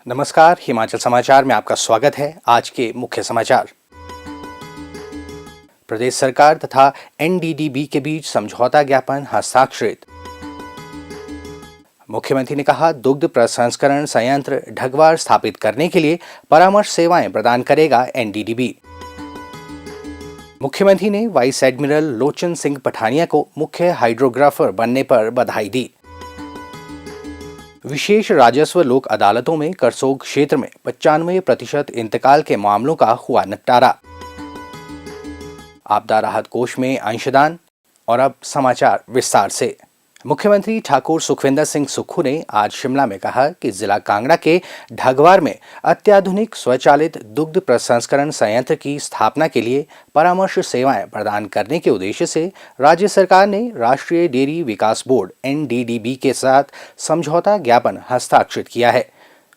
नमस्कार, हिमाचल समाचार में आपका स्वागत है। आज के मुख्य समाचार। प्रदेश सरकार तथा एनडीडीबी के बीच समझौता ज्ञापन हस्ताक्षरित। मुख्यमंत्री ने कहा, दुग्ध प्रसंस्करण संयंत्र ढगवार स्थापित करने के लिए परामर्श सेवाएं प्रदान करेगा एनडीडीबी। मुख्यमंत्री ने वाइस एडमिरल लोचन सिंह पठानिया को मुख्य हाइड्रोग्राफर बनने पर बधाई दी। विशेष राजस्व लोक अदालतों में करसोग क्षेत्र में 95% इंतकाल के मामलों का हुआ निपटारा। आपदा राहत कोष में अंशदान। और अब समाचार विस्तार से। मुख्यमंत्री ठाकुर सुखविंदर सिंह सुक्खू ने आज शिमला में कहा कि जिला कांगड़ा के ढगवार में अत्याधुनिक स्वचालित दुग्ध प्रसंस्करण संयंत्र की स्थापना के लिए परामर्श सेवाएं प्रदान करने के उद्देश्य से राज्य सरकार ने राष्ट्रीय डेयरी विकास बोर्ड एनडीडीबी के साथ समझौता ज्ञापन हस्ताक्षरित किया है।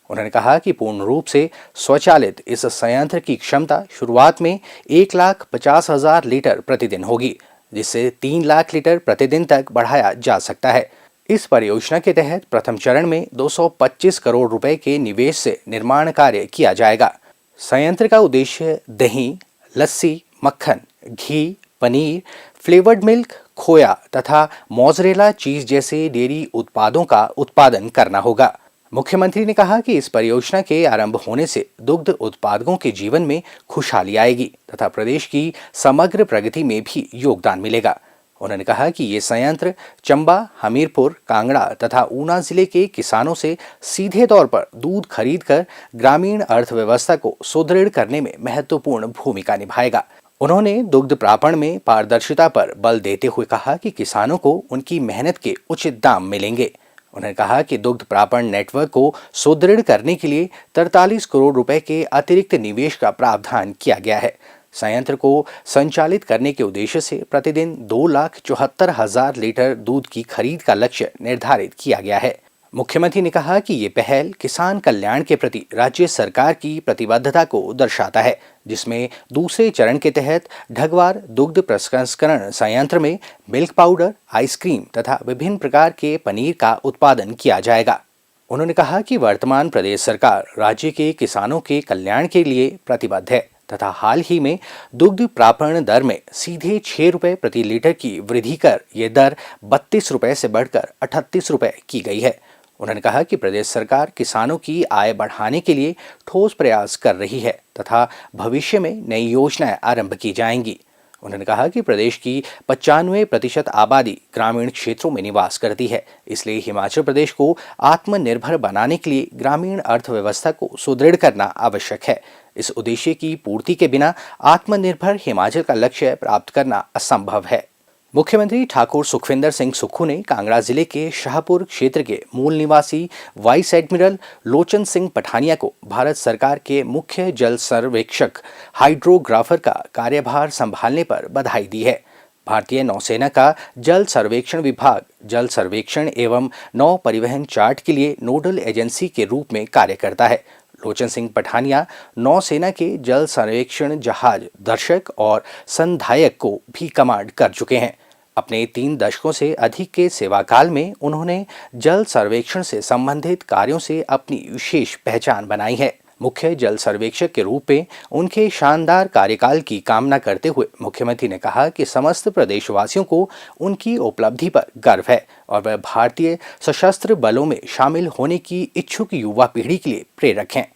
उन्होंने कहा कि पूर्ण रूप से स्वचालित इस संयंत्र की क्षमता शुरुआत में 1,50,000 लीटर प्रतिदिन होगी, जिससे 3 लाख लीटर प्रतिदिन तक बढ़ाया जा सकता है। इस परियोजना के तहत प्रथम चरण में 225 करोड़ रुपए के निवेश से निर्माण कार्य किया जाएगा। संयंत्र का उद्देश्य दही, लस्सी, मक्खन, घी, पनीर, फ्लेवर्ड मिल्क, खोया तथा मोज़रेला चीज जैसे डेयरी उत्पादों का उत्पादन करना होगा। मुख्यमंत्री ने कहा कि इस परियोजना के आरंभ होने से दुग्ध उत्पादकों के जीवन में खुशहाली आएगी तथा प्रदेश की समग्र प्रगति में भी योगदान मिलेगा। उन्होंने कहा कि ये संयंत्र चंबा, हमीरपुर, कांगड़ा तथा ऊना जिले के किसानों से सीधे तौर पर दूध खरीदकर ग्रामीण अर्थव्यवस्था को सुदृढ़ करने में महत्वपूर्ण भूमिका निभाएगा। उन्होंने दुग्ध प्रापण में पारदर्शिता पर बल देते हुए कहा कि किसानों को उनकी मेहनत के उचित दाम मिलेंगे। उन्होंने कहा कि दुग्ध प्रापण नेटवर्क को सुदृढ़ करने के लिए 43 करोड़ रुपए के अतिरिक्त निवेश का प्रावधान किया गया है। संयंत्र को संचालित करने के उद्देश्य से प्रतिदिन 2,74,000 लीटर दूध की खरीद का लक्ष्य निर्धारित किया गया है। मुख्यमंत्री ने कहा कि ये पहल किसान कल्याण के प्रति राज्य सरकार की प्रतिबद्धता को दर्शाता है, जिसमें दूसरे चरण के तहत ढगवार दुग्ध प्रसंस्करण संयंत्र में मिल्क पाउडर, आइसक्रीम तथा विभिन्न प्रकार के पनीर का उत्पादन किया जाएगा। उन्होंने कहा कि वर्तमान प्रदेश सरकार राज्य के किसानों के कल्याण के लिए प्रतिबद्ध है तथा हाल ही में दुग्ध प्रापण दर में सीधे 6 रुपए प्रति लीटर की वृद्धि कर ये दर 32 रुपए से बढ़कर 38 रुपए की गई है। उन्होंने कहा कि प्रदेश सरकार किसानों की आय बढ़ाने के लिए ठोस प्रयास कर रही है तथा भविष्य में नई योजनाएं आरंभ की जाएंगी। उन्होंने कहा कि प्रदेश की 95% आबादी ग्रामीण क्षेत्रों में निवास करती है, इसलिए हिमाचल प्रदेश को आत्मनिर्भर बनाने के लिए ग्रामीण अर्थव्यवस्था को सुदृढ़ करना आवश्यक है। इस उद्देश्य की पूर्ति के बिना आत्मनिर्भर हिमाचल का लक्ष्य प्राप्त करना असंभव है। मुख्यमंत्री ठाकुर सुखविंदर सिंह सुक्खू ने कांगड़ा जिले के शाहपुर क्षेत्र के मूल निवासी वाइस एडमिरल लोचन सिंह पठानिया को भारत सरकार के मुख्य जल सर्वेक्षक हाइड्रोग्राफर का कार्यभार संभालने पर बधाई दी है। भारतीय नौसेना का जल सर्वेक्षण विभाग जल सर्वेक्षण एवं नौ परिवहन चार्ट के लिए नोडल एजेंसी के रूप में कार्य करता है। लोचन सिंह पठानिया नौसेना के जल सर्वेक्षण जहाज दर्शक और संधायक को भी कमांड कर चुके हैं। अपने 3 दशकों से अधिक के सेवाकाल में उन्होंने जल सर्वेक्षण से संबंधित कार्यों से अपनी विशेष पहचान बनाई है। मुख्य जल सर्वेक्षक के रूप में उनके शानदार कार्यकाल की कामना करते हुए मुख्यमंत्री ने कहा कि समस्त प्रदेशवासियों को उनकी उपलब्धि पर गर्व है और वह भारतीय सशस्त्र बलों में शामिल होने की इच्छुक युवा पीढ़ी के लिए प्रेरक हैं।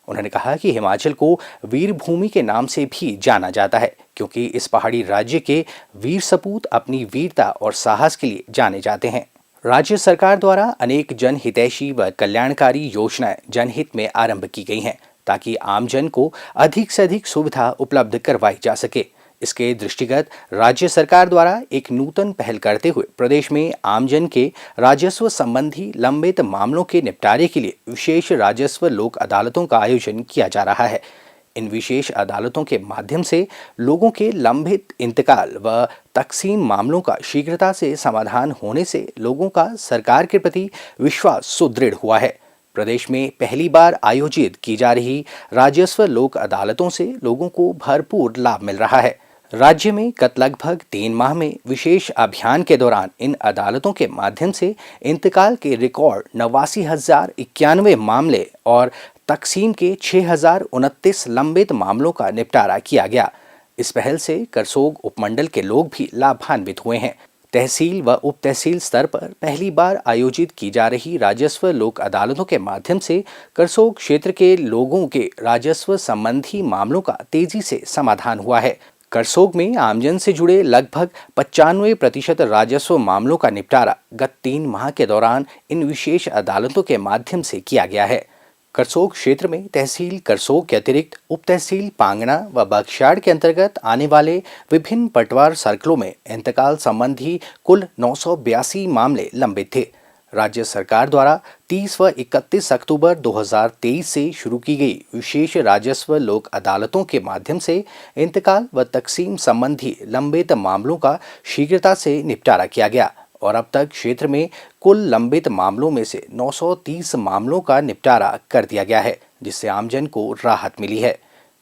उन्होंने कहा कि हिमाचल को वीर भूमि के नाम से भी जाना जाता है, क्योंकि इस पहाड़ी राज्य के वीर सपूत अपनी वीरता और साहस के लिए जाने जाते हैं। राज्य सरकार द्वारा अनेक जनहितैषी व कल्याणकारी योजनाएं जनहित में आरंभ की गई हैं, ताकि आमजन को अधिक से अधिक सुविधा उपलब्ध करवाई जा सके। इसके दृष्टिगत राज्य सरकार द्वारा एक नूतन पहल करते हुए प्रदेश में आमजन के राजस्व संबंधी लंबित मामलों के निपटारे के लिए विशेष राजस्व लोक अदालतों का आयोजन किया जा रहा है। इन विशेष अदालतों के माध्यम से लोगों के लंबित इंतकाल व तकसीम मामलों का शीघ्रता से समाधान होने से लोगों का सरकार के प्रति विश्वास सुदृढ़ हुआ है। प्रदेश में पहली बार आयोजित की जा रही राजस्व लोक अदालतों से लोगों को भरपूर लाभ मिल रहा है। राज्य में गत लगभग 3 माह में विशेष अभियान के दौरान इन अदालतों के माध्यम से इंतकाल के रिकॉर्ड 89,091 मामले और तकसीम के 6029 लंबित मामलों का निपटारा किया गया। इस पहल से करसोग उपमंडल के लोग भी लाभान्वित हुए हैं। तहसील व उप तहसील स्तर पर पहली बार आयोजित की जा रही राजस्व लोक अदालतों के माध्यम से करसोग क्षेत्र के लोगों के राजस्व संबंधी मामलों का तेजी से समाधान हुआ है। करसोग में आमजन से जुड़े लगभग 95% राजस्व मामलों का निपटारा गत 3 माह के दौरान इन विशेष अदालतों के माध्यम से किया गया है। करसोग क्षेत्र में तहसील करसोग के अतिरिक्त उप तहसील पांगना व बख्शियाड़ के अंतर्गत आने वाले विभिन्न पटवार सर्कलों में इंतकाल संबंधी कुल 982 मामले लंबित थे। राज्य सरकार द्वारा 30 व 31 अक्टूबर 2023 से शुरू की गई विशेष राजस्व लोक अदालतों के माध्यम से इंतकाल व तकसीम संबंधी लंबित मामलों का शीघ्रता से निपटारा किया गया और अब तक क्षेत्र में कुल लंबित मामलों में से 930 मामलों का निपटारा कर दिया गया है, जिससे आमजन को राहत मिली है।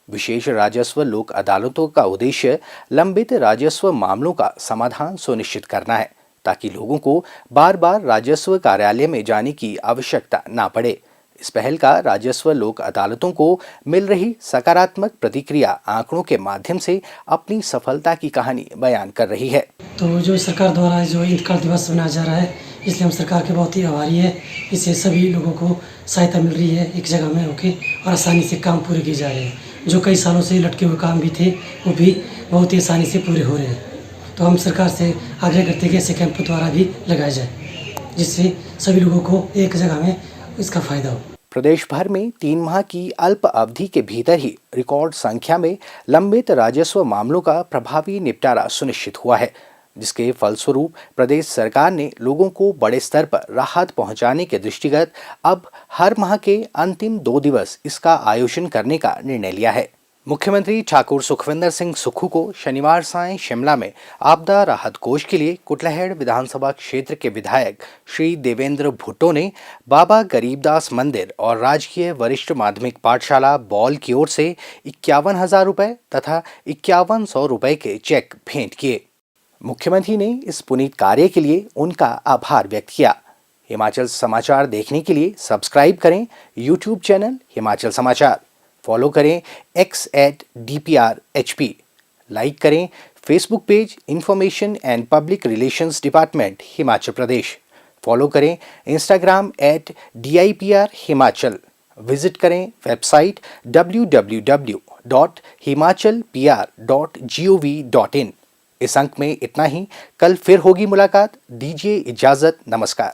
विशेष राजस्व लोक अदालतों का उद्देश्य लंबित राजस्व मामलों का समाधान सुनिश्चित करना है, ताकि लोगों को बार बार राजस्व कार्यालय में जाने की आवश्यकता ना पड़े। इस पहल का राजस्व लोक अदालतों को मिल रही सकारात्मक प्रतिक्रिया आंकड़ों के माध्यम से अपनी सफलता की कहानी बयान कर रही है। तो जो सरकार द्वारा जो इंतकाल दिवस मनाया जा रहा है, इसलिए हम सरकार के बहुत ही आभारी है। इससे सभी लोगों को सहायता मिल रही है, एक जगह में होके और आसानी से काम पूरे किए जा रहे हैं। जो कई सालों से लटके हुए काम भी थे, वो भी बहुत ही आसानी से पूरे हो रहे हैं। तो हम सरकार से आग्रह करते हैं कि ऐसे कैंप द्वारा भी लगाया जाए, जिससे सभी लोगों को एक जगह में इसका फायदा हो। प्रदेश भर में 3 माह की अल्प अवधि के भीतर ही रिकॉर्ड संख्या में लंबित राजस्व मामलों का प्रभावी निपटारा सुनिश्चित हुआ है, जिसके फलस्वरूप प्रदेश सरकार ने लोगों को बड़े स्तर पर राहत पहुंचाने के दृष्टिगत अब हर माह के अंतिम 2 दिवस इसका आयोजन करने का निर्णय लिया है। मुख्यमंत्री ठाकुर सुखविंदर सिंह सुक्खू को शनिवार सायं शिमला में आपदा राहत कोष के लिए कुटलैहड़ विधानसभा क्षेत्र के विधायक श्री देवेंद्र भुट्टो ने बाबा गरीबदास मंदिर और राजकीय वरिष्ठ माध्यमिक पाठशाला बौल की ओर से 51,000 रुपये तथा 5100 रुपये के चेक भेंट किए। मुख्यमंत्री ने इस पुनीत कार्य के लिए उनका आभार व्यक्त किया। हिमाचल समाचार देखने के लिए सब्सक्राइब करें यूट्यूब चैनल हिमाचल समाचार, फॉलो करें x@DPRHP, लाइक करें Facebook page information and public relations department Himachal Pradesh, follow करें इंस्टाग्राम @DIPR हिमाचल, विजिट करें वेबसाइट www.himachalpr.gov.in। इस अंक में इतना ही, कल फिर होगी मुलाकात। दीजिए इजाजत, नमस्कार।